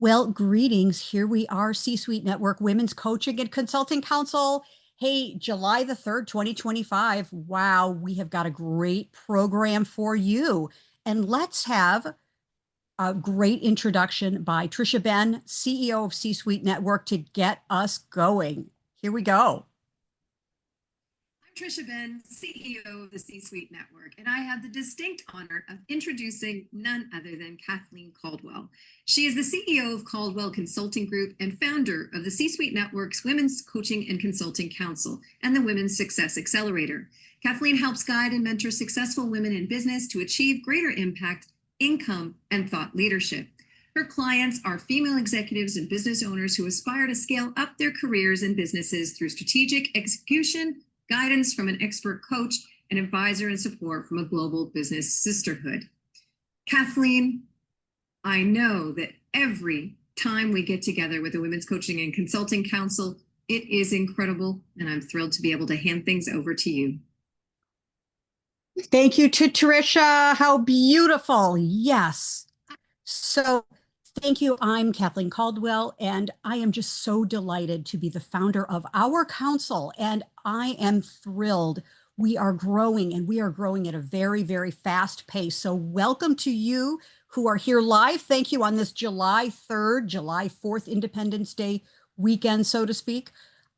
Well, greetings. Here we are, C-Suite Network Women's Coaching and Consulting Council. Hey, July the 3rd, 2025. Wow, we have got a great program for you. And let's have a great introduction by Trisha Ben, CEO of C-Suite Network, to get us going. Here we go. I'm Trisha Ben, CEO of the C-Suite Network, and I have the distinct honor of introducing none other than Kathleen Caldwell. She is the CEO of Caldwell Consulting Group and founder of the C-Suite Network's Women's Coaching and Consulting Council and the Women's Success Accelerator. Kathleen helps guide and mentor successful women in business to achieve greater impact, income, and thought leadership. Her clients are female executives and business owners who aspire to scale up their careers and businesses through strategic execution, guidance from an expert coach, and advisor and support from a global business sisterhood. Kathleen, I know that every time we get together with the Women's Coaching and Consulting Council, it is incredible, and I'm thrilled to be able to hand things over to you. Thank you to Trisha. How beautiful. Yes. So thank you. I'm Kathleen Caldwell, and I am just so delighted to be the founder of our council, and I am thrilled. We are growing, and we are growing at a very, very fast pace. So welcome to you who are here live. Thank you on this July 3rd, July 4th Independence Day weekend, so to speak.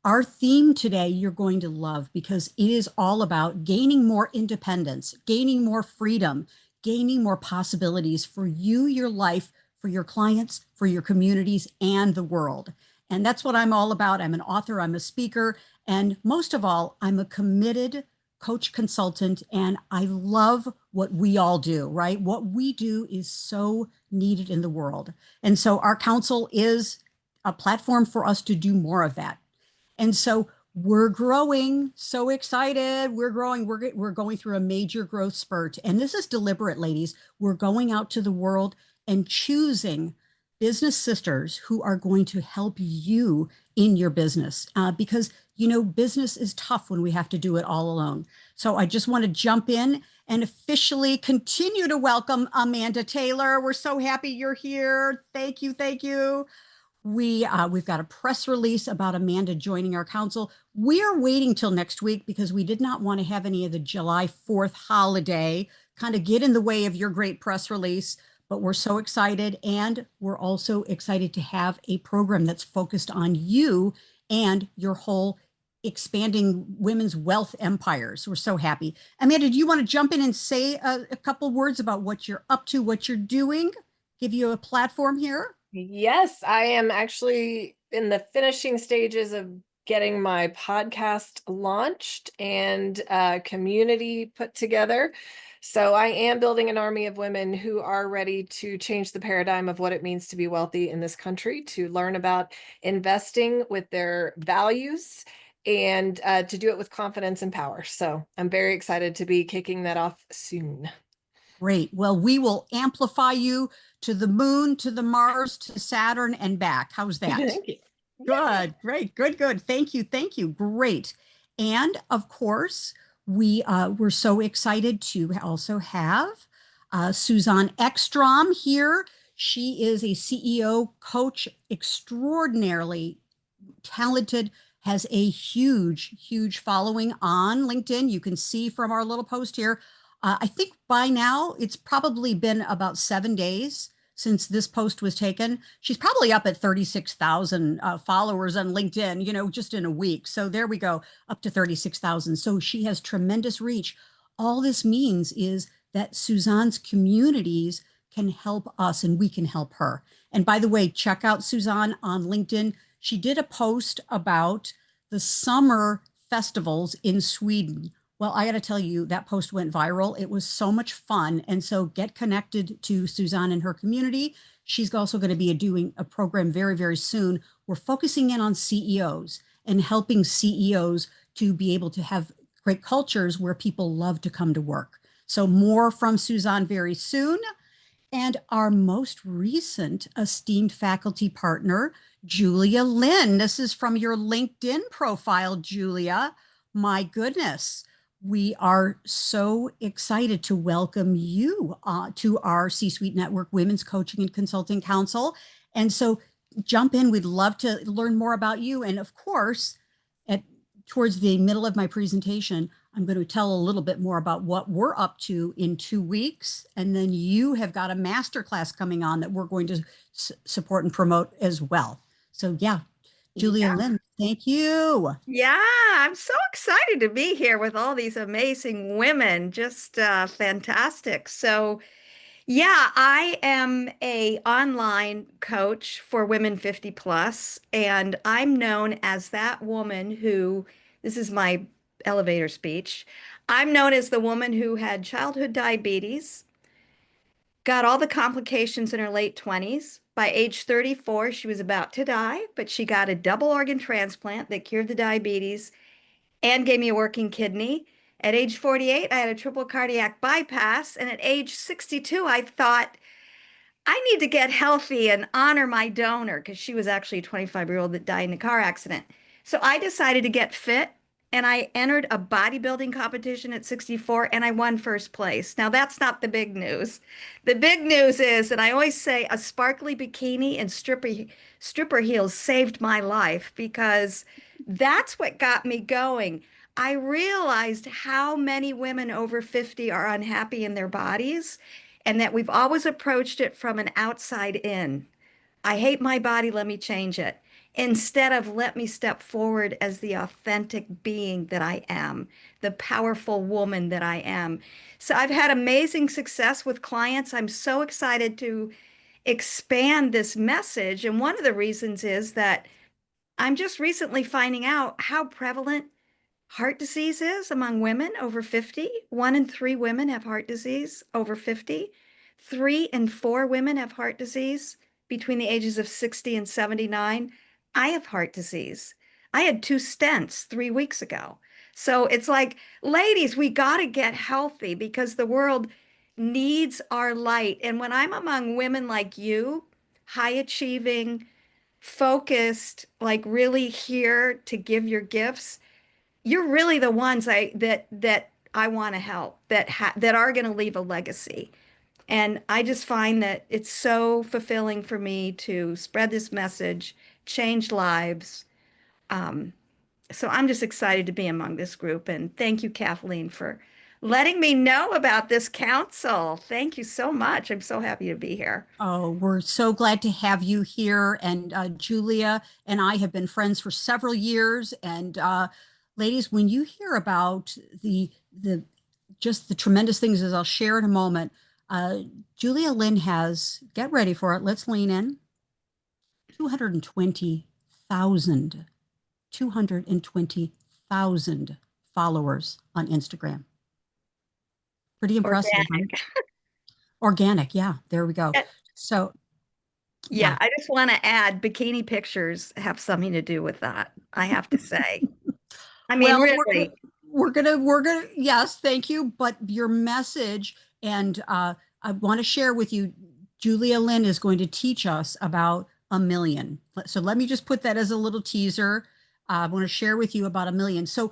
Our theme today you're going to love because it is all about gaining more independence, gaining more freedom, gaining more possibilities for you, your life, for your clients, for your communities, and the world. And that's what I'm all about. I'm an author, I'm a speaker, and most of all, I'm a committed coach consultant, and I love what we all do, right? What we do is so needed in the world. And so our council is a platform for us to do more of that. And so we're growing, so excited. We're growing. We're going through a major growth spurt. And this is deliberate, ladies. We're going out to the world and choosing business sisters who are going to help you in your business because, you know, business is tough when we have to do it all alone. So I just want to jump in and officially continue to welcome Amanda Taylor. We're so happy you're here. Thank you. Thank you. We've got a press release about Amanda joining our council. We are waiting till next week because we did not want to have any of the July 4th holiday kind of get in the way of your great press release, but we're so excited. And we're also excited to have a program that's focused on you and your whole expanding women's wealth empires. We're so happy. Amanda, do you want to jump in and say a couple words about what you're up to, what you're doing? Give you a platform here. Yes, I am actually in the finishing stages of getting my podcast launched and community put together. So I am building an army of women who are ready to change the paradigm of what it means to be wealthy in this country, to learn about investing with their values and to do it with confidence and power. So I'm very excited to be kicking that off soon. Great. Well, we will amplify you to the moon, to the Mars, to Saturn, and back. How's that? Thank you. Good. Great. Good. Good. Thank you. Thank you. Great. And of course, we're so excited to also have Suzanne Ekstrom here. She is a CEO coach, extraordinarily talented, has a huge, huge following on LinkedIn. You can see from our little post here. I think by now it's probably been about 7 days since this post was taken. She's probably up at 36,000 followers on LinkedIn, you know, just in a week. So there we go, up to 36,000. So she has tremendous reach. All this means is that Suzanne's communities can help us and we can help her. And by the way, check out Suzanne on LinkedIn. She did a post about the summer festivals in Sweden. Well, I got to tell you, that post went viral. It was so much fun. And so get connected to Suzanne and her community. She's also going to be doing a program very, very soon. We're focusing in on CEOs and helping CEOs to be able to have great cultures where people love to come to work. So more from Suzanne very soon. And our most recent esteemed faculty partner, Julia Lynn. This is from your LinkedIn profile, Julia. My goodness. We are so excited to welcome you to our C-Suite Network Women's Coaching and Consulting Council. And so jump in. We'd love to learn more about you. And of course, towards the middle of my presentation, I'm going to tell a little bit more about what we're up to in 2 weeks. And then you have got a masterclass coming on that we're going to support and promote as well. So yeah, Julia Lynn, thank you. Yeah, I'm so excited to be here with all these amazing women. Just fantastic. So, yeah, I am a online coach for women 50 plus, and I'm known as that woman who, this is my elevator speech. I'm known as the woman who had childhood diabetes, got all the complications in her late 20s. By age 34, she was about to die, but she got a double organ transplant that cured the diabetes and gave me a working kidney. At age 48, I had a triple cardiac bypass. And at age 62, I thought, I need to get healthy and honor my donor because she was actually a 25-year-old that died in a car accident. So I decided to get fit and I entered a bodybuilding competition at 64 and I won first place. Now, that's not the big news. The big news is, and I always say, a sparkly bikini and stripper heels saved my life because that's what got me going. I realized how many women over 50 are unhappy in their bodies and that we've always approached it from an outside in. I hate my body, let me change it. Instead of let me step forward as the authentic being that I am, the powerful woman that I am. So I've had amazing success with clients. I'm so excited to expand this message. And one of the reasons is that I'm just recently finding out how prevalent heart disease is among women over 50. 1 in 3 women have heart disease over 50. 3 in 4 women have heart disease between the ages of 60 and 79. I have heart disease. I had 2 stents 3 weeks ago. So it's like, ladies, we got to get healthy because the world needs our light. And when I'm among women like you, high achieving, focused, like really here to give your gifts, you're really the ones that I want to help that are going to leave a legacy. And I just find that it's so fulfilling for me to spread this message, change lives. Um, so I'm just excited to be among this group. And thank you, Kathleen, for letting me know about this council. Thank you so much. I'm so happy to be here. Oh, we're so glad to have you here. And Julia and I have been friends for several years. And ladies, when you hear about the just the tremendous things, as I'll share in a moment, Julia Lynn has, get ready for it, let's lean in, 220,000 followers on Instagram. Pretty impressive. Organic. Organic, yeah, there we go. So yeah, I just want to add bikini pictures have something to do with that, I have to say. I mean, well, really. we're gonna, yes, thank you. But your message, and I want to share with you, Julia Lynn is going to teach us about a million. So let me just put that as a little teaser. I want to share with you about a million. So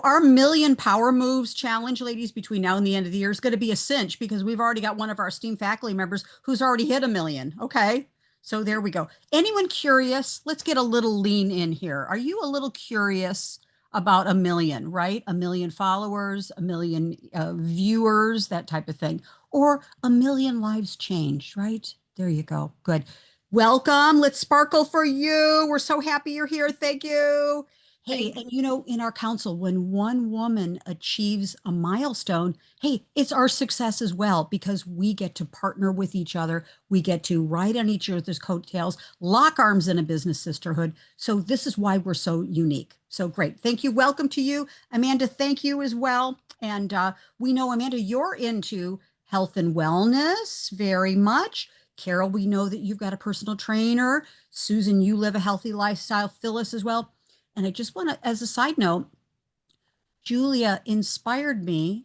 our million power moves challenge, ladies, between now and the end of the year is going to be a cinch because we've already got one of our esteemed faculty members who's already hit a million. Okay. So there we go. Anyone curious? Let's get a little lean in here. Are you a little curious about a million, right? A million followers, a million viewers, that type of thing, or a million lives changed, right? There you go. Good. Welcome. Let's sparkle for you. We're so happy you're here. Thank you. Hey, and you know, in our council, when one woman achieves a milestone, hey, it's our success as well because we get to partner with each other. We get to ride on each other's coattails, lock arms in a business sisterhood. So this is why we're so unique. So great. Thank you. Welcome to you. Amanda, thank you as well. And we know, Amanda, you're into health and wellness very much. Carol, we know that you've got a personal trainer. Susan, you live a healthy lifestyle. Phyllis as well. And I just want to, as a side note, Julia inspired me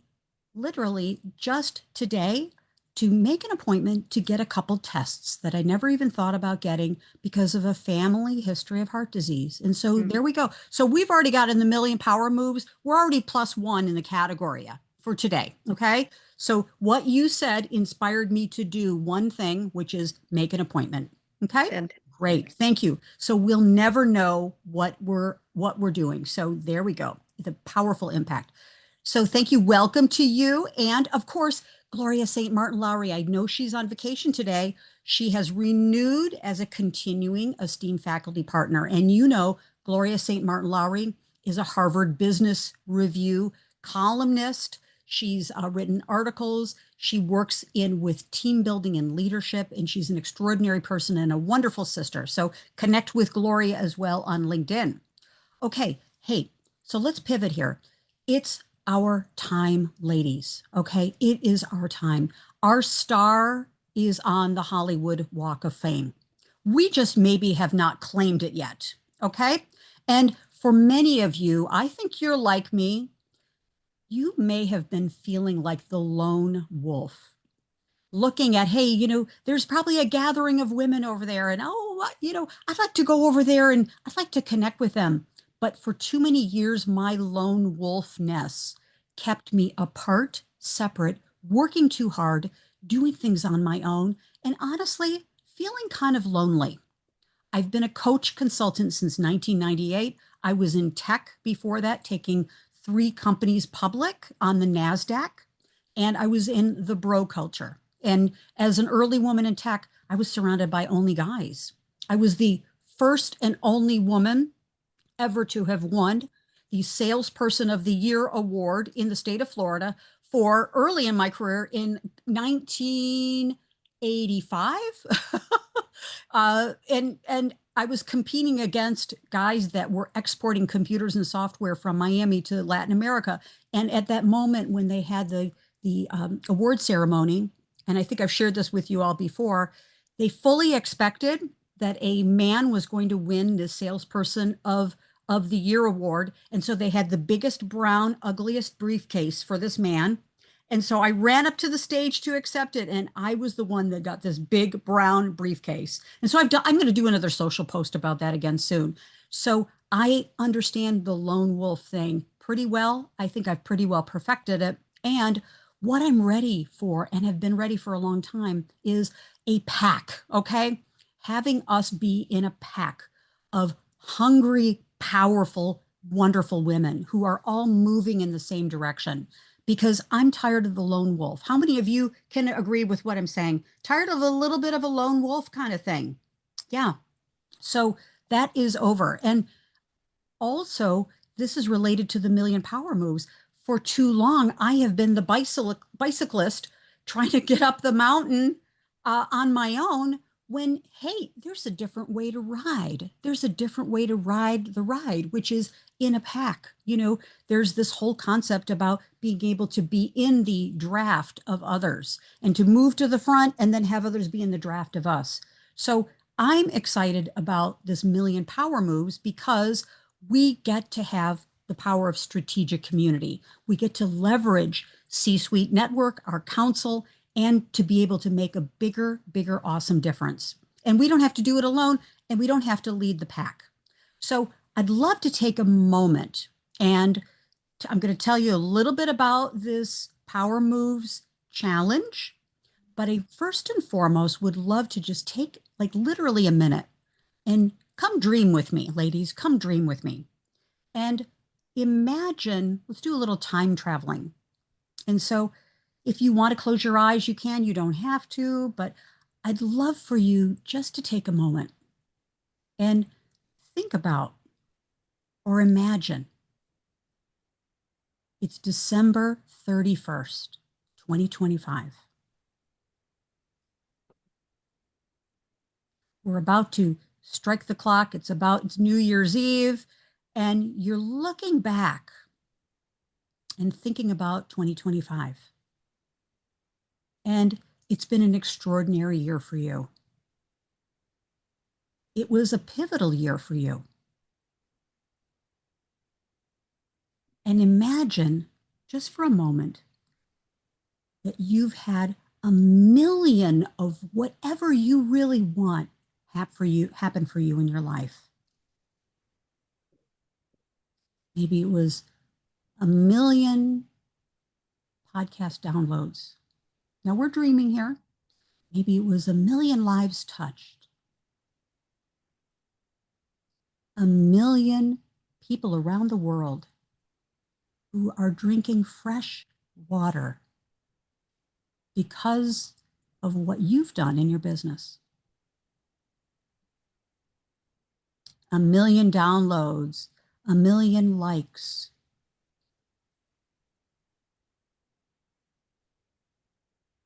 literally just today. to make an appointment to get a couple tests that I never even thought about getting because of a family history of heart disease. And so there we go. So we've already got in the million power moves. We're already +1 in the category for today. Okay. So what you said inspired me to do one thing, which is make an appointment. Okay. Fantastic. Great. Thank you. So we'll never know what we're doing. So there we go. The powerful impact. So thank you. Welcome to you. And of course, Gloria St. Martin Lowry. I know she's on vacation today. She has renewed as a continuing esteemed faculty partner. And you know, Gloria St. Martin Lowry is a Harvard Business Review columnist. She's written articles. She works with team building and leadership, and she's an extraordinary person and a wonderful sister. So connect with Gloria as well on LinkedIn. Okay. Hey, so let's pivot here. It's our time, ladies. Okay. It is our time. Our star is on the Hollywood Walk of Fame. We just maybe have not claimed it yet. Okay. And for many of you, I think you're like me. You may have been feeling like the lone wolf, looking at, hey, there's probably a gathering of women over there. And, I'd like to go over there and I'd like to connect with them. But for too many years, my lone wolfness kept me apart, separate, working too hard, doing things on my own, and honestly, feeling kind of lonely. I've been a coach consultant since 1998. I was in tech before that, taking 3 companies public on the NASDAQ, and I was in the bro culture. And as an early woman in tech, I was surrounded by only guys. I was the first and only woman ever to have won the Salesperson of the Year award in the state of Florida for early in my career in 1985. And I was competing against guys that were exporting computers and software from Miami to Latin America. And at that moment when they had the award ceremony, and I think I've shared this with you all before, they fully expected that a man was going to win the Salesperson of the Year award. And so they had the biggest, brown, ugliest briefcase for this man. And so I ran up to the stage to accept it. And I was the one that got this big brown briefcase. And so I'm going to do another social post about that again soon. So I understand the lone wolf thing pretty well. I think I've pretty well perfected it. And what I'm ready for and have been ready for a long time is a pack. Okay. Having us be in a pack of hungry, powerful, wonderful women who are all moving in the same direction, because I'm tired of the lone wolf. How many of you can agree with what I'm saying? Tired of a little bit of a lone wolf kind of thing. Yeah. So that is over. And also, this is related to the million power moves. For too long, I have been the bicyclist trying to get up the mountain on my own, when, hey, there's a different way to ride. There's a different way to ride the ride, which is in a pack. There's this whole concept about being able to be in the draft of others and to move to the front and then have others be in the draft of us. So I'm excited about this million power moves because we get to have the power of strategic community. We get to leverage C-suite network, our council, and to be able to make a bigger, awesome difference. And we don't have to do it alone, and we don't have to lead the pack. So I'd love to take a moment, and I'm going to tell you a little bit about this Power Moves challenge, but I first and foremost would love to just take like literally a minute and come dream with me, ladies, come dream with me. And imagine, let's do a little time traveling. And so if you want to close your eyes, you can, you don't have to, but I'd love for you just to take a moment and think about or imagine it's December 31st, 2025. We're about to strike the clock. It's New Year's Eve, and you're looking back and thinking about 2025. And it's been an extraordinary year for you. It was a pivotal year for you. And imagine, just for a moment, that you've had a million of whatever you really want happen for you in your life. Maybe it was a million podcast downloads. Now we're dreaming here. Maybe it was a million lives touched. A million people around the world who are drinking fresh water because of what you've done in your business. A million downloads, a million likes.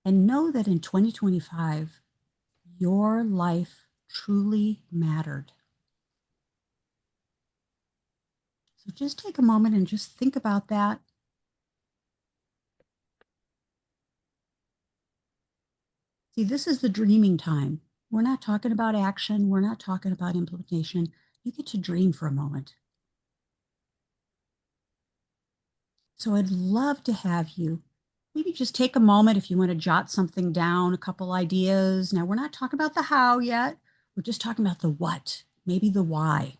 And know that in 2025, your life truly mattered. So just take a moment and just think about that. See, this is the dreaming time. We're not talking about action. We're not talking about implementation. You get to dream for a moment. So I'd love to have you maybe just take a moment if you want to jot something down, a couple ideas. Now, we're not talking about the how yet. We're just talking about the what, maybe the why.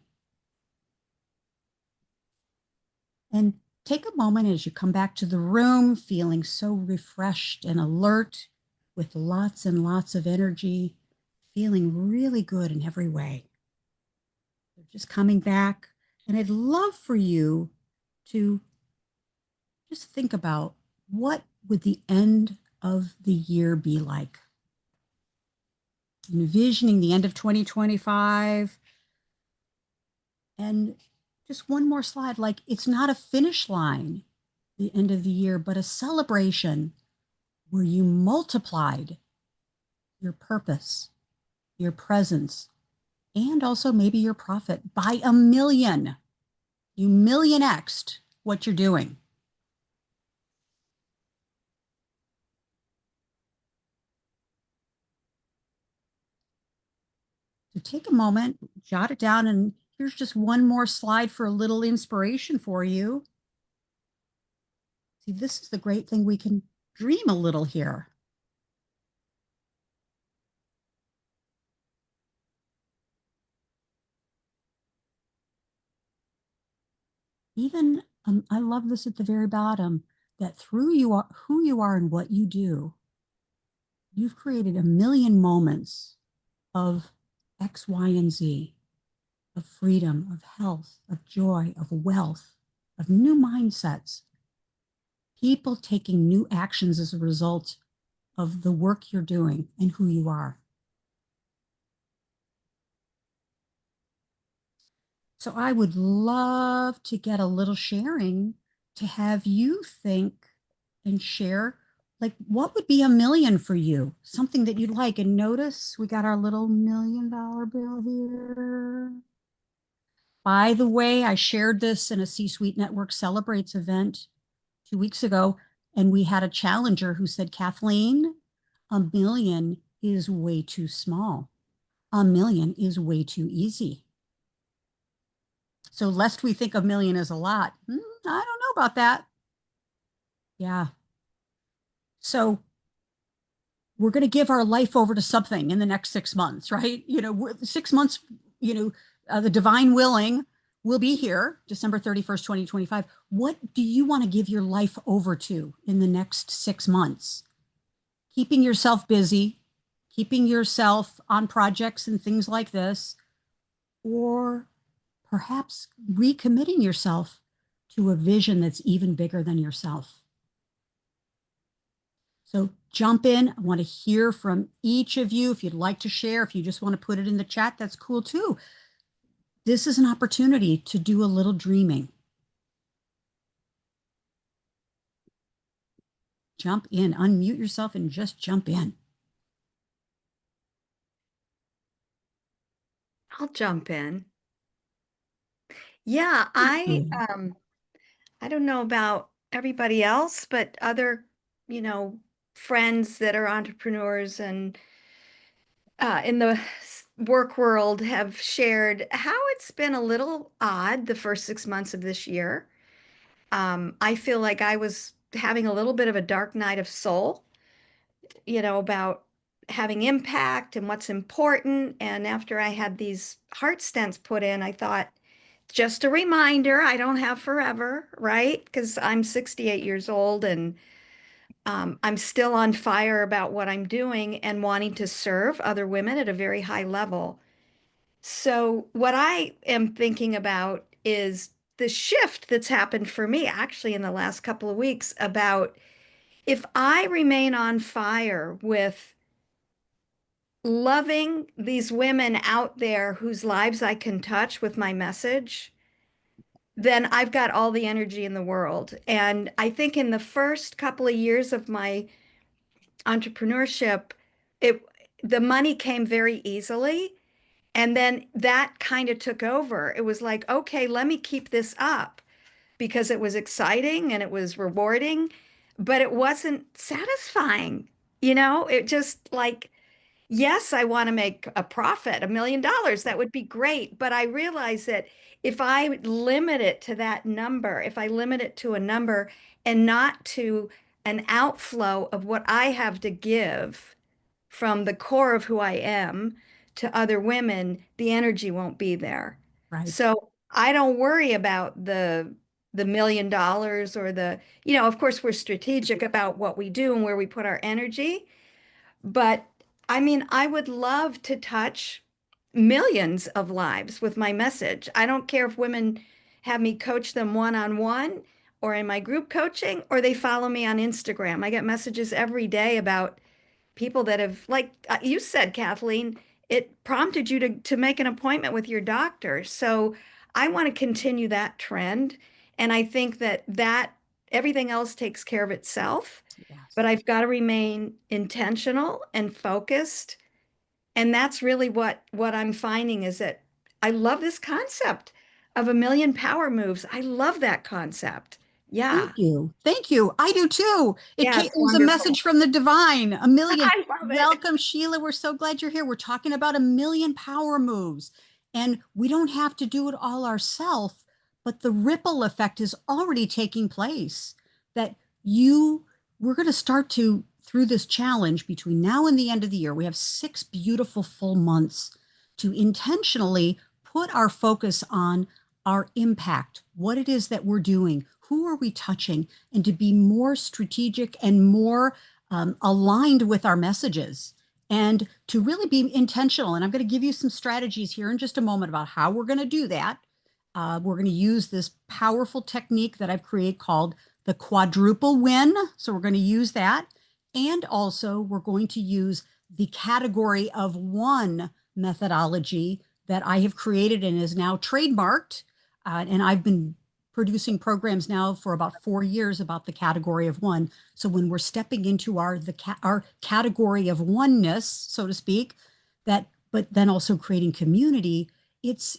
And take a moment as you come back to the room, feeling so refreshed and alert with lots and lots of energy, feeling really good in every way. So just coming back. And I'd love for you to just think about what would the end of the year be like? Envisioning the end of 2025. And just one more slide, like it's not a finish line, the end of the year, but a celebration where you multiplied your purpose, your presence, and also maybe your profit by a million. You million X'd what you're doing. So take a moment, jot it down, and here's just one more slide for a little inspiration for you. See, this is the great thing. We can dream a little here. Even, I love this at the very bottom, that through who you are and what you do, you've created a million moments of X, Y, and Z, of freedom, of health, of joy, of wealth, of new mindsets, people taking new actions as a result of the work you're doing and who you are. So I would love to get a little sharing to have you think and share, like, what would be a million for you? Something that you'd like. And notice we got our little $1 million bill here. By the way, I shared this in a C-Suite Network Celebrates event 2 weeks ago, and we had a challenger who said, Kathleen, a million is way too small. A million is way too easy. So lest we think a million is a lot, I don't know about that. Yeah. So we're going to give our life over to something in the next 6 months, right? 6 months, the divine willing will be here, December 31st, 2025. What do you want to give your life over to in the next 6 months? Keeping yourself busy, keeping yourself on projects and things like this, or perhaps recommitting yourself to a vision that's even bigger than yourself. So jump in. I want to hear from each of you. If you'd like to share, if you just want to put it in the chat, that's cool too. This is an opportunity to do a little dreaming. Jump in, unmute yourself and just jump in. I'll jump in. Yeah, I don't know about everybody else, but other, friends that are entrepreneurs and in the work world have shared how it's been a little odd the first 6 months of this year. I feel like I was having a little bit of a dark night of soul about having impact and what's important. And after I had these heart stents put in, I thought, just a reminder, I don't have forever, right? Because I'm 68 years old and I'm still on fire about what I'm doing and wanting to serve other women at a very high level. So, what I am thinking about is the shift that's happened for me actually in the last couple of weeks about if I remain on fire with loving these women out there whose lives I can touch with my message, then I've got all the energy in the world. And I think in the first couple of years of my entrepreneurship, it the money came very easily. And then that kind of took over. It was like, okay, let me keep this up because it was exciting and it was rewarding, but it wasn't satisfying. It just like, yes, I want to make a profit, $1 million. That would be great. But I realize that if I limit it to that number, if I limit it to a number and not to an outflow of what I have to give from the core of who I am to other women, the energy won't be there. Right. So I don't worry about the $1 million or of course we're strategic about what we do and where we put our energy. But I mean, I would love to touch millions of lives with my message. I don't care if women have me coach them one-on-one or in my group coaching or they follow me on Instagram. I get messages every day about people that have, like you said, Kathleen, it prompted you to make an appointment with your doctor. So I want to continue that trend. And I think that everything else takes care of itself, Yes. but I've got to remain intentional and focused. And that's really what I'm finding is that I love this concept of 1 million power moves. I love that concept. Thank Yeah. you. Thank you. I do too. Yeah, It it's was a wonderful. message from the divine. 1 million. I love it. Welcome, Sheila. We're so glad you're here. We're talking about 1 million power moves. And we don't have to do it all ourselves, but the ripple effect is already taking place. That we're going to start to, through this challenge between now and the end of the year, we have 6 beautiful full months to intentionally put our focus on our impact, what it is that we're doing, who are we touching, and to be more strategic and more aligned with our messages and to really be intentional. And I'm going to give you some strategies here in just a moment about how we're going to do that. We're going to use this powerful technique that I've created called the Quadruple Win. So we're going to use that. And also we're going to use the category of one methodology that I have created and is now trademarked. And I've been producing programs now for about 4 years about the category of one. So when we're stepping into our category of oneness, so to speak, but then also creating community, it's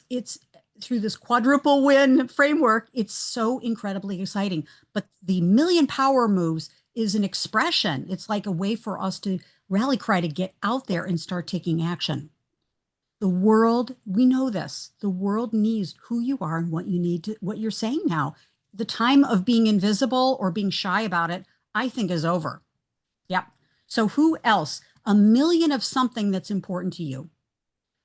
through this quadruple win framework, it's so incredibly exciting. But the 1 million power moves is an expression. It's like a way for us to rally cry to get out there and start taking action. The world, we know this, the world needs who you are and what you're saying now. The time of being invisible or being shy about it, I think is over. Yep. So who else? 1 million of something that's important to you.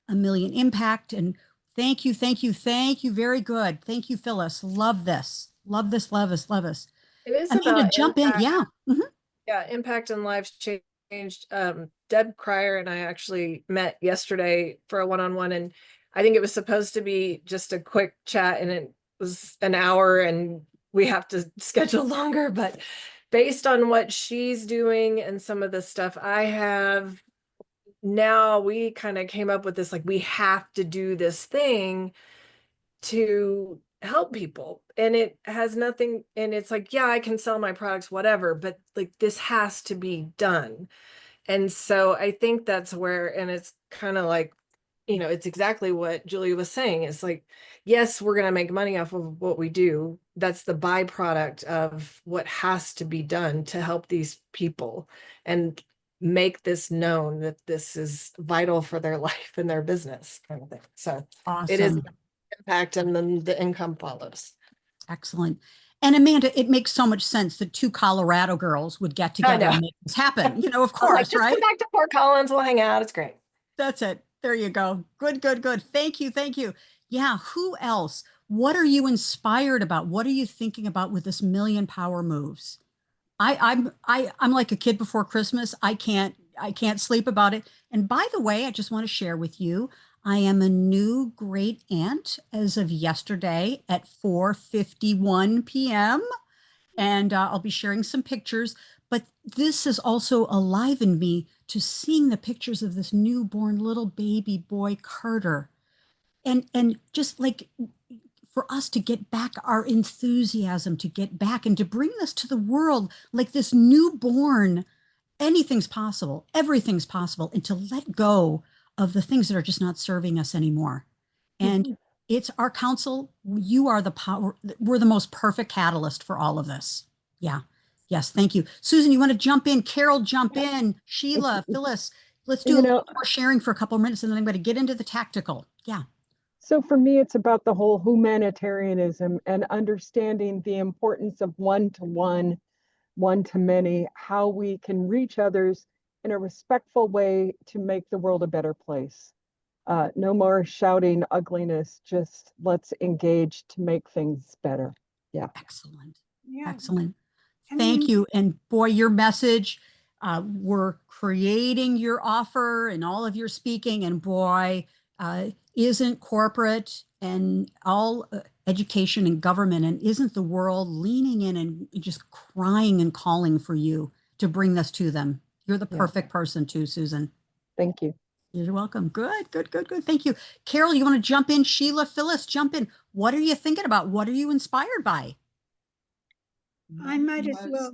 1 million impact. And thank you, thank you, thank you. Very good. Thank you, Phyllis. Love this. Love this, love us, love us. It is Amanda, about jump in. impact. Yeah. Mhm. Yeah, impact and lives changed. Deb Cryer and I actually met yesterday for a one-on-one, and I think it was supposed to be just a quick chat, and it was an hour, and we have to schedule longer. But based on what she's doing and some of the stuff I have now, we kind of came up with this, like, we have to do this thing to help people, and it has nothing, and it's like, yeah, I can sell my products, whatever, but like this has to be done. And so I think that's where, and it's kind of like, it's exactly what Julie was saying. It's like, yes, we're going to make money off of what we do. That's the byproduct of what has to be done to help these people and make this known that this is vital for their life and their business kind of thing. So it is Awesome. impact, and then the income follows. Excellent. And Amanda, it makes so much sense that two Colorado girls would get I together know. and make this happen. You know, of I'm like, course, just right? come back to Fort Collins. We'll hang out. It's great. That's it. There you go. Good, good, good. Thank you. Thank you. Yeah. Who else? What are you inspired about? What are you thinking about with this million power moves? I'm like a kid before Christmas. I can't sleep about it. And by the way, I just want to share with you, I am a new great aunt as of yesterday at 4:51 p.m. And I'll be sharing some pictures. But this has also alivened me to seeing the pictures of this newborn little baby boy, Carter. And just like for us to get back our enthusiasm, to get back and to bring this to the world, like this newborn, anything's possible, everything's possible, and to let go of the things that are just not serving us anymore. And it's our counsel. You are the power. We're the most perfect catalyst for all of this. Yeah. Yes. Thank you. Susan, you want to jump in? Carol, jump in. Sheila, Phyllis, let's do a little more sharing for a couple of minutes and then I'm going to get into the tactical. Yeah. So for me, it's about the whole humanitarianism and understanding the importance of one-to-one, one-to-many, how we can reach others in a respectful way to make the world a better place. No more shouting ugliness, just let's engage to make things better. Yeah. Excellent. Yeah. Excellent. I Thank mean, you. And boy, your message, we're creating your offer and all of your speaking. And boy, isn't corporate and all education and government, and isn't the world leaning in and just crying and calling for you to bring this to them? You're the Yeah. perfect person too, Susan. Thank you. You're welcome. Good, good, good, good. Thank you. Carol, you want to jump in? Sheila, Phyllis, jump in. What are you thinking about? What are you inspired by? I might as well,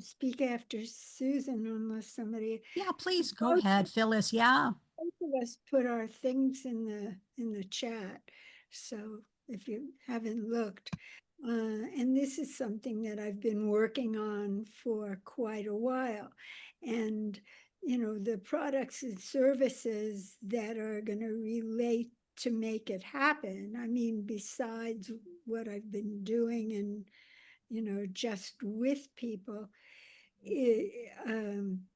speak after Susan unless somebody, Yeah, please go Both- ahead, Phyllis. Yeah. both of us put our things in the chat. So if you haven't looked, and this is something that I've been working on for quite a while. And, the products and services that are going to relate to make it happen. I mean, besides what I've been doing and just with people,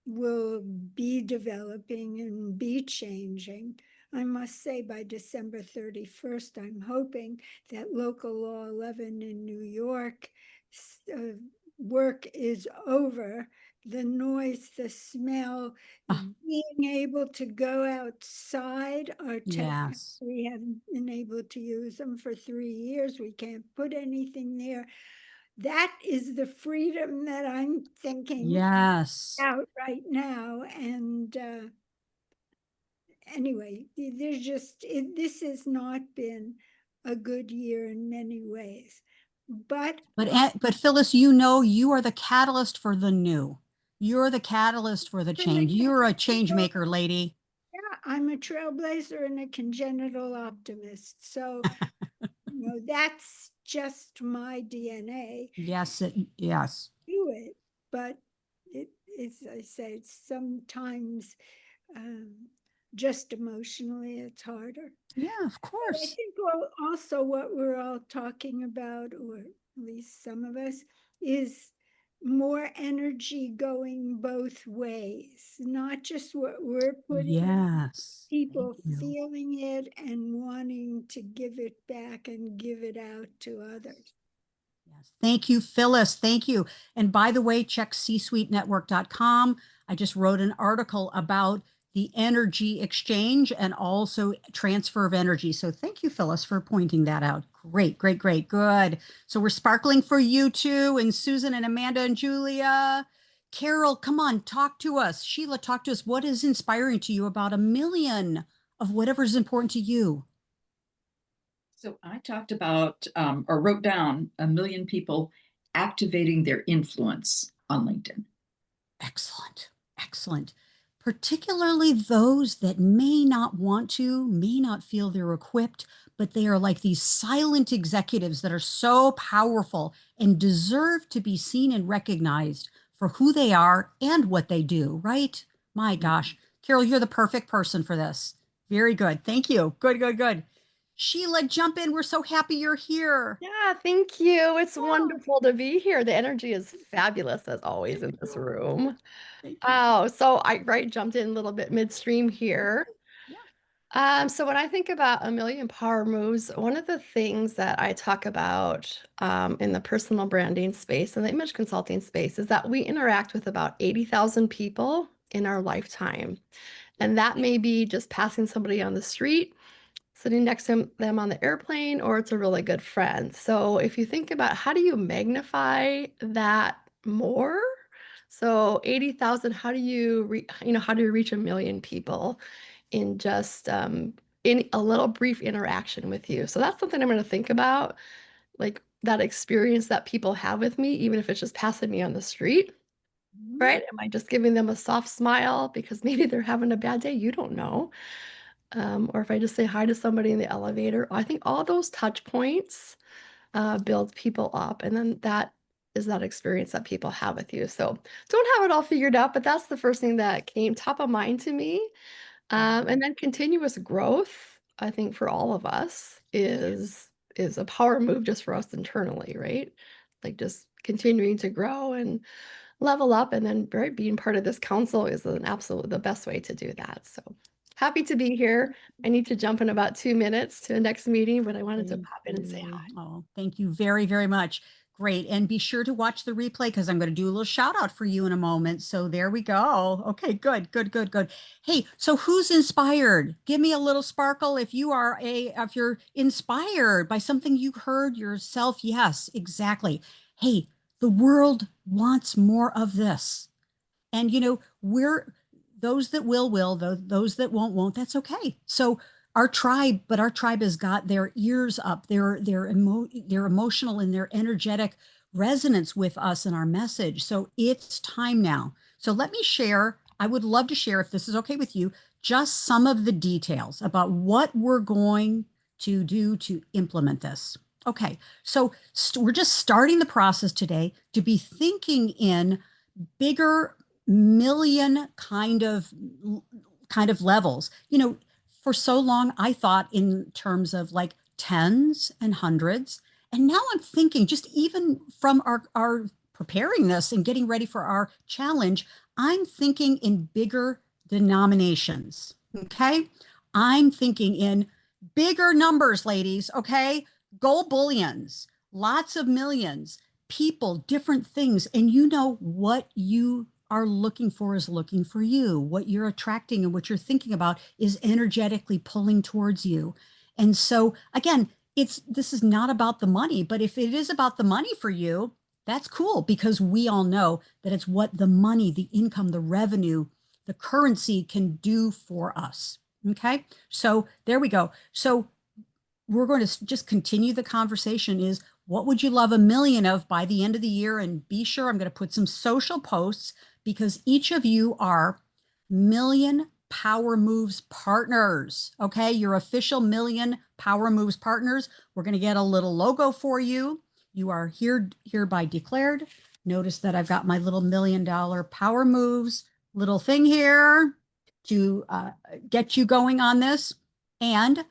will be developing and be changing. I must say by December 31st, I'm hoping that local law 11 in New York work is over. The noise, the smell, being able to go outside our Yes. we haven't been able to use them for 3 years. We can't put anything there. That is the freedom that I'm thinking Yes. out right now. And anyway, there's this has not been a good year in many ways. But But Phyllis, you are the catalyst for the new. You're the catalyst for the change. You're a change maker, lady. yeah, I'm a trailblazer and a congenital optimist. So, that's just my DNA. Yes, yes. Do it, but as I say, sometimes just emotionally it's harder. Yeah, of I course. think also what we're all talking about, or at least some of us, is more energy going both ways, not just what we're putting, Yes. people Thank you. feeling it and wanting to give it back and give it out to others. Yes. Thank you, Phyllis. Thank you. And by the way, check csuitenetwork.com. I just wrote an article about the energy exchange and also transfer of energy. So thank you, Phyllis, for pointing that out. Great, great, great. Good. So we're sparkling for you too, and Susan and Amanda and Julia. Carol, come on, talk to us. Sheila, talk to us. What is inspiring to you about a million of whatever is important to you? So I talked about or wrote down a million people activating their influence on LinkedIn. Excellent. Excellent. Particularly those that may not want to, may not feel they're equipped, but they are like these silent executives that are so powerful and deserve to be seen and recognized for who they are and what they do, right? My gosh. Carol, you're the perfect person for this. Very good. Thank you. Good, good, good. Sheila, jump in. We're so happy you're here. Yeah, thank you. It's Yeah. wonderful to be here. The energy is fabulous as always in this room. Thank you. Oh, so I jumped in a little bit midstream here. Yeah. So when I think about a million power moves, one of the things that I talk about in the personal branding space and the image consulting space is that we interact with about 80,000 people in our lifetime. And that may be just passing somebody on the street, sitting next to them on the airplane, or it's a really good friend. So if you think about how do you magnify that more? So 80,000, how do you how do you reach a million people in just in a little brief interaction with you? So that's something I'm going to think about, like that experience that people have with me, even if it's just passing me on the street, right? Am I just giving them a soft smile because maybe they're having a bad day? You don't know. Or if I just say hi to somebody in the elevator, I think all those touch points build people up. And then that is that experience that people have with you. So don't have it all figured out, but that's the first thing that came top of mind to me. And then continuous growth, I think for all of us is a power move just for us internally, right? Like just continuing to grow and level up, and then right, being part of this council is an absolute the best way to do that. So happy to be here. I need to jump in about 2 minutes to the next meeting, but I wanted to pop in and say hi. Oh, thank you very, very much. Great. And be sure to watch the replay because I'm going to do a little shout out for you in a moment. So there we go. Okay, good, good, good, good. Hey, so who's inspired? Give me a little sparkle if if you're inspired by something you heard yourself. Yes, exactly. Hey, the world wants more of this. And we're those that will, those that won't, that's okay. So our tribe has got their ears up, they're emotional and their energetic resonance with us and our message. So it's time now. So let me share, I would love to share, if this is okay with you, just some of the details about what we're going to do to implement this. Okay, so we're just starting the process today to be thinking in bigger million kind of levels. For so long I thought in terms of like tens and hundreds, and now I'm thinking, just even from our preparing this and getting ready for our challenge, I'm thinking in bigger denominations. Okay, I'm thinking in bigger numbers, ladies. Okay, gold bullions, lots of millions, people, different things. And what you are looking for is looking for you. What you're attracting and what you're thinking about is energetically pulling towards you. And so again, this is not about the money, but if it is about the money for you, that's cool, because we all know that it's what the money, the income, the revenue, the currency can do for us. Okay, so there we go. So we're going to just continue the conversation is, what would you love a million of by the end of the year? And be sure I'm going to put some social posts, because each of you are Million Power Moves partners. Okay, your official Million Power Moves partners. We're going to get a little logo for you. You are hereby declared. Notice that I've got my little $1 million Power Moves little thing here to get you going on this. And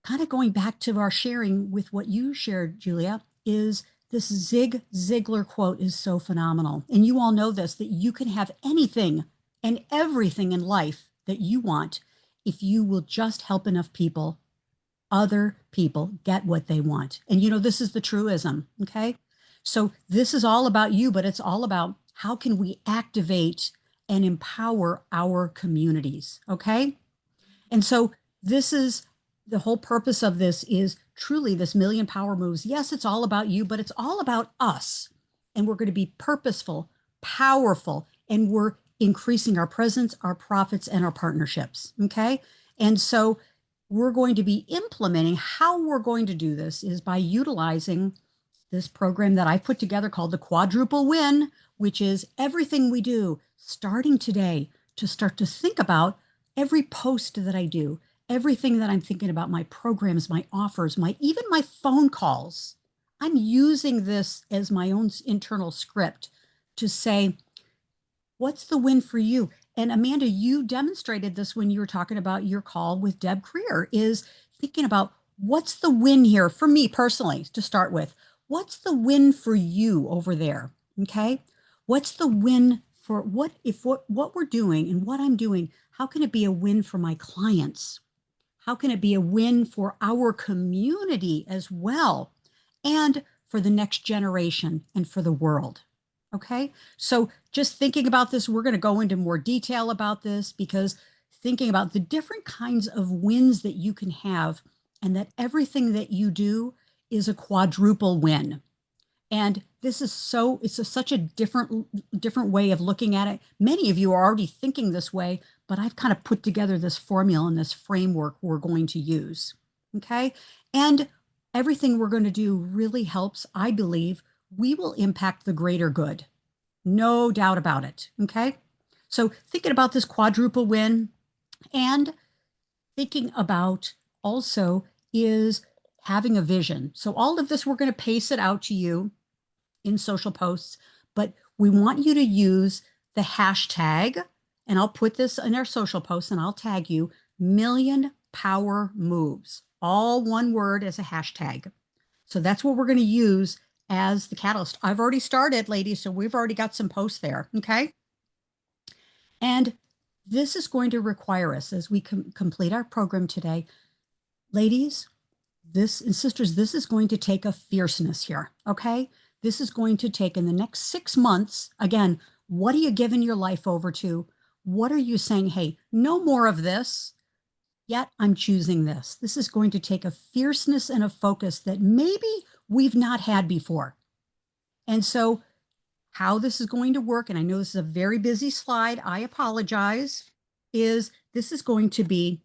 kind of going back to our sharing with what you shared, Julia, is this Zig Ziglar quote is so phenomenal. And you all know this, that you can have anything and everything in life that you want if you will just help enough people, other people, get what they want. And this is the truism. Okay, so this is all about you, but it's all about how can we activate and empower our communities. Okay, and so this is the whole purpose of this, is truly this Million Power Moves. Yes, it's all about you, but it's all about us. And we're going to be purposeful, powerful, and we're increasing our presence, our profits, and our partnerships. Okay. And so we're going to be implementing, how we're going to do this is by utilizing this program that I've put together called the Quadruple Win, which is everything we do starting today to start to think about every post that I do, everything that I'm thinking about, my programs, my offers, even my phone calls. I'm using this as my own internal script to say, what's the win for you? And Amanda, you demonstrated this when you were talking about your call with Deb Creer, is thinking about what's the win here for me personally to start with? What's the win for you over there? Okay. What's the win for what we're doing and what I'm doing? How can it be a win for my clients? How can it be a win for our community as well? And for the next generation and for the world. Okay. So just thinking about this, we're going to go into more detail about this because thinking about the different kinds of wins that you can have and that everything that you do is a quadruple win. And this is such a different way of looking at it. Many of you are already thinking this way, but I've kind of put together this formula and this framework we're going to use. Okay. And everything we're going to do really helps, I believe, we will impact the greater good. No doubt about it. Okay. So thinking about this quadruple win and thinking about also is having a vision. So all of this, we're going to pace it out to you in social posts, but we want you to use the hashtag, and I'll put this in our social posts and I'll tag you, million power moves, all one word as a hashtag. So that's what we're going to use as the catalyst. I've already started, ladies, so we've already got some posts there. Okay. And this is going to require us as we complete our program today. Ladies, this and sisters, this is going to take a fierceness here. Okay. This is going to take in the next 6 months. Again, what are you giving your life over to? What are you saying? Hey, no more of this. Yet I'm choosing this. This is going to take a fierceness and a focus that maybe we've not had before. And so how this is going to work, and I know this is a very busy slide, I apologize, is this is going to be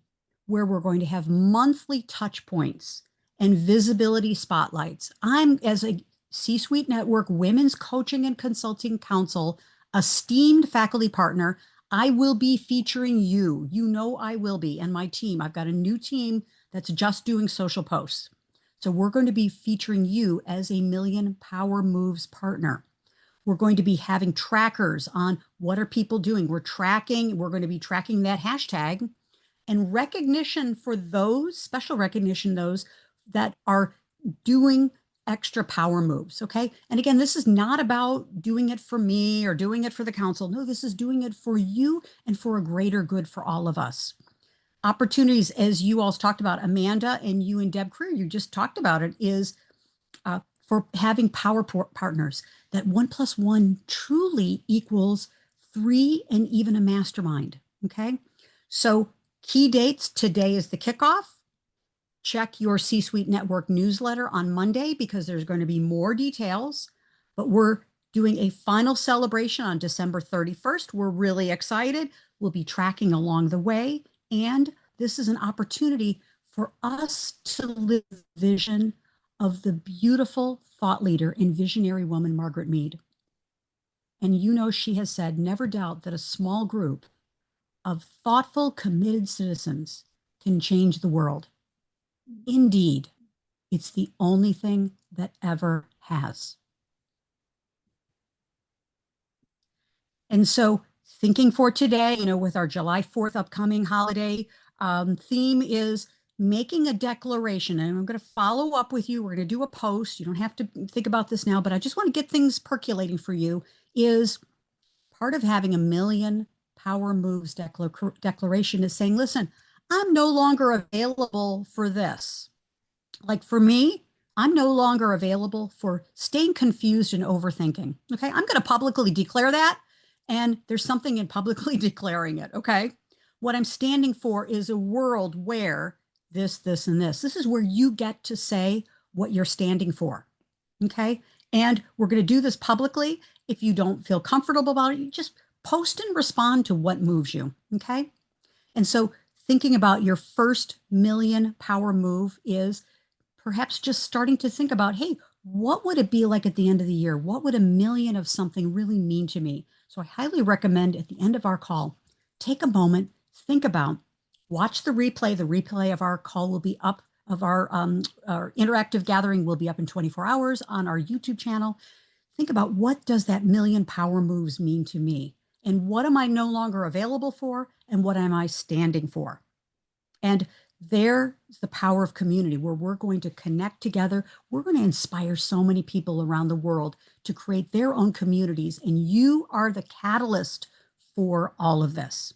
where we're going to have monthly touch points and visibility spotlights. I'm, as a C-Suite Network Women's Coaching and Consulting Council, esteemed faculty partner, I will be featuring you. You know I will be, and my team. I've got a new team that's just doing social posts. So we're going to be featuring you as a Million Power Moves partner. We're going to be having trackers on what are people doing. We're going to be tracking that hashtag and recognition for those, special recognition, those that are doing extra power moves. Okay. And again, this is not about doing it for me or doing it for the council. No, this is doing it for you and for a greater good for all of us. Opportunities, as you all talked about, Amanda and you and Deb Creer, you just talked about it, is for having power partners, that 1 + 1 truly equals 3 and even a mastermind. Okay. So key dates, today is the kickoff. Check your C-Suite Network newsletter on Monday because there's going to be more details, but we're doing a final celebration on December 31st. We're really excited. We'll be tracking along the way. And this is an opportunity for us to live the vision of the beautiful thought leader and visionary woman, Margaret Mead. And you know, she has said, never doubt that a small group of thoughtful, committed citizens can change the world. Indeed, it's the only thing that ever has. And so thinking for today, you know, with our July 4th upcoming holiday theme is making a declaration. And I'm going to follow up with you. We're going to do a post. You don't have to think about this now, but I just want to get things percolating for you. Is part of having a Million Power Moves declaration is saying, listen, I'm no longer available for this. Like for me, I'm no longer available for staying confused and overthinking. Okay. I'm going to publicly declare that. And there's something in publicly declaring it. Okay. What I'm standing for is a world where this, and this. This is where you get to say what you're standing for. Okay. And we're going to do this publicly. If you don't feel comfortable about it, you just post and respond to what moves you. Okay. And so thinking about your first million power move is perhaps just starting to think about, hey, what would it be like at the end of the year? What would a million of something really mean to me? So I highly recommend at the end of our call, take a moment, think about, watch the replay. The replay of our call will be up, of our interactive gathering will be up in 24 hours on our YouTube channel. Think about, what does that million power moves mean to me? And what am I no longer available for? And what am I standing for? And There's the power of community where we're going to connect together. We're going to inspire so many people around the world to create their own communities. And you are the catalyst for all of this.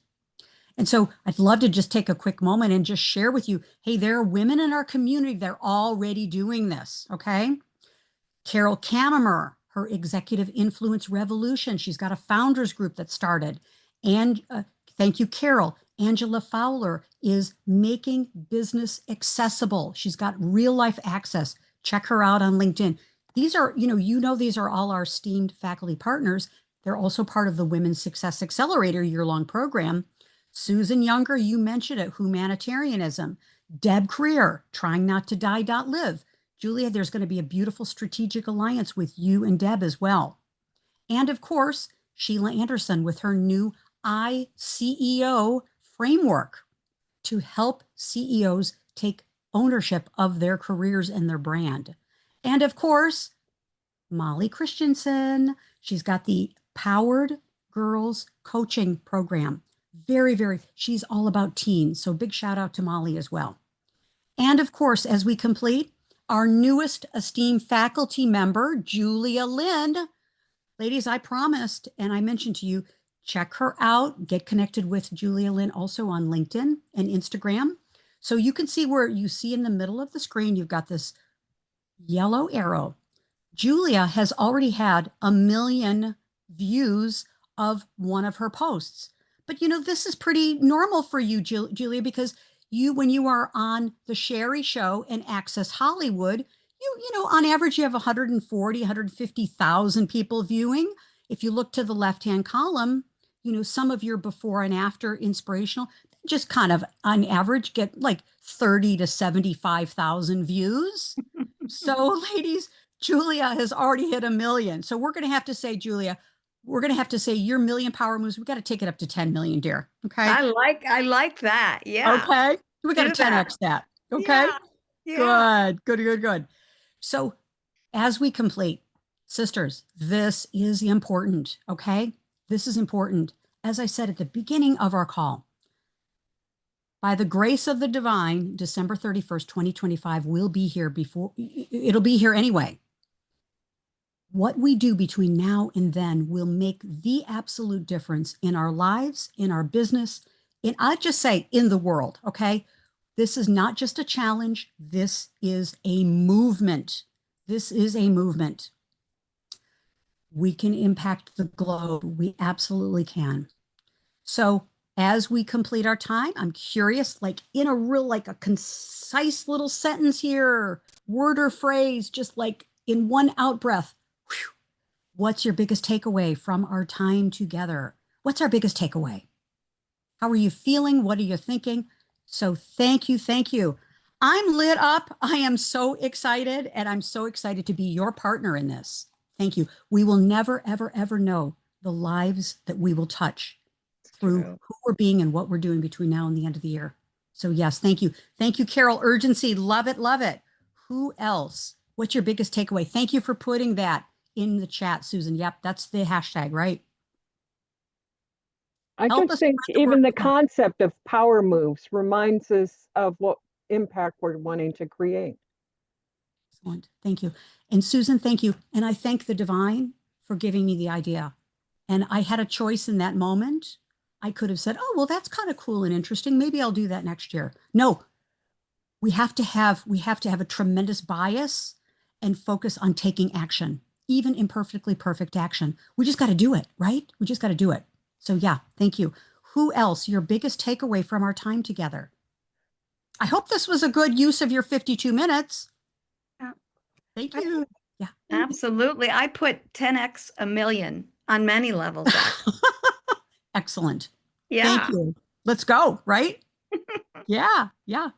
And so I'd love to just take a quick moment and just share with you, hey, there are women in our community that are already doing this, okay? Carol Kanamer, her Executive Influence Revolution. She's got a founders group that started. And thank you, Carol. Angela Fowler is making business accessible. She's got real life access. Check her out on LinkedIn. These are, these are all our esteemed faculty partners. They're also part of the Women's Success Accelerator year-long program. Susan Younger, you mentioned it, humanitarianism. Deb Creer, trying not to die.live. Julia, there's going to be a beautiful strategic alliance with you and Deb as well. And of course, Sheila Anderson with her new iCEO framework to help CEOs take ownership of their careers and their brand. And of course, Molly Christensen, she's got the Powered Girls Coaching Program. She's all about teens. So big shout out to Molly as well. And of course, as we complete, our newest esteemed faculty member, Julia Lind. Ladies, I promised, and I mentioned to you, check her out, get connected with Julia Lind also on LinkedIn and Instagram. So you can see where you see in the middle of the screen, you've got this yellow arrow. Julia has already had 1 million views of one of her posts. But this is pretty normal for you, Julia, because when you are on the Sherry Show and Access Hollywood, on average, you have 140, 150,000 people viewing. If you look to the left-hand column, some of your before and after inspirational, just kind of on average get like 30 to 75,000 views. So ladies, Julia has already hit 1 million. So we're going to have to say, Julia, your 1 million power moves. We got to take it up to 10 million, dear. Okay. I like that. Yeah. Okay. We got to 10x that. Okay. Yeah. Good. So as we complete, sisters, this is important. Okay. This is important. As I said at the beginning of our call, by the grace of the divine, December 31st, 2025 will be here it'll be here anyway. What we do between now and then will make the absolute difference in our lives, in our business, I'd just say in the world, okay? This is not just a challenge. This is a movement. This is a movement. We can impact the globe. We absolutely can. So as we complete our time, I'm curious, like in a concise little sentence here, word or phrase, just like in one out breath. Whew, what's your biggest takeaway from our time together? What's our biggest takeaway? How are you feeling? What are you thinking? So thank you. Thank you. I'm lit up. I am so excited, and I'm so excited to be your partner in this. Thank you. We will never, ever, ever know the lives that we will touch through who we're being and what we're doing between now and the end of the year. So yes, thank you. Thank you, Carol. Urgency. Love it. Love it. Who else? What's your biggest takeaway? Thank you for putting that in the chat, Susan. Yep, that's the hashtag, right? I just think even the concept of power moves reminds us of what impact we're wanting to create. Excellent. Thank you. And Susan, thank you. And I thank the divine for giving me the idea. And I had a choice in that moment. I could have said, oh, well, that's kind of cool and interesting. Maybe I'll do that next year. No, we have to have a tremendous bias and focus on taking action, even imperfectly perfect action. We just got to do it, right? We just got to do it. So yeah, thank you. Who else? Your biggest takeaway from our time together? I hope this was a good use of your 52 minutes. Thank you. Yeah. Absolutely. I put 10x 1 million on many levels. Excellent. Yeah. Thank you. Let's go, right? Yeah,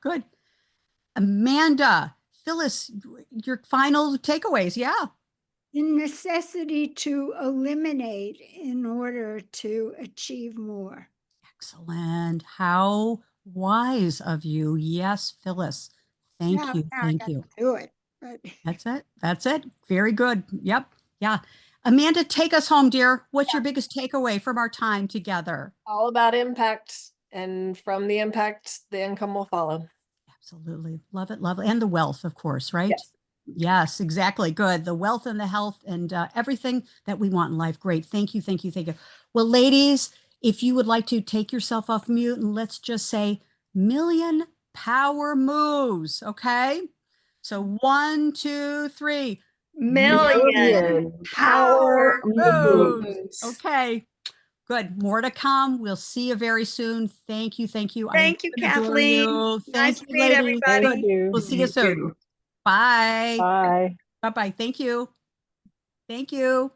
good. Amanda, Phyllis, your final takeaways. Yeah. The necessity to eliminate in order to achieve more. Excellent. How wise of you. Yes, Phyllis. Thank you. Thank you. Do it. But That's it. Very good. Yep. Yeah. Amanda, take us home, dear. What's your biggest takeaway from our time together? All about impact, and from the impact, the income will follow. Absolutely. Love it. Love it. And the wealth, of course, right? Yes. Yes, exactly. Good. The wealth and the health and everything that we want in life. Great. Thank you. Thank you. Thank you. Well, ladies, if you would like to take yourself off mute and let's just say million power moves. Okay. So 1, 2, 3. Million power moves. Okay. Good. More to come. We'll see you very soon. Thank you. Thank you. Thank you, adore Kathleen. you. Nice Thank to you, meet ladies. everybody. Good. you. We'll see you You soon. too. Bye. Bye. Bye-bye. Thank you. Thank you.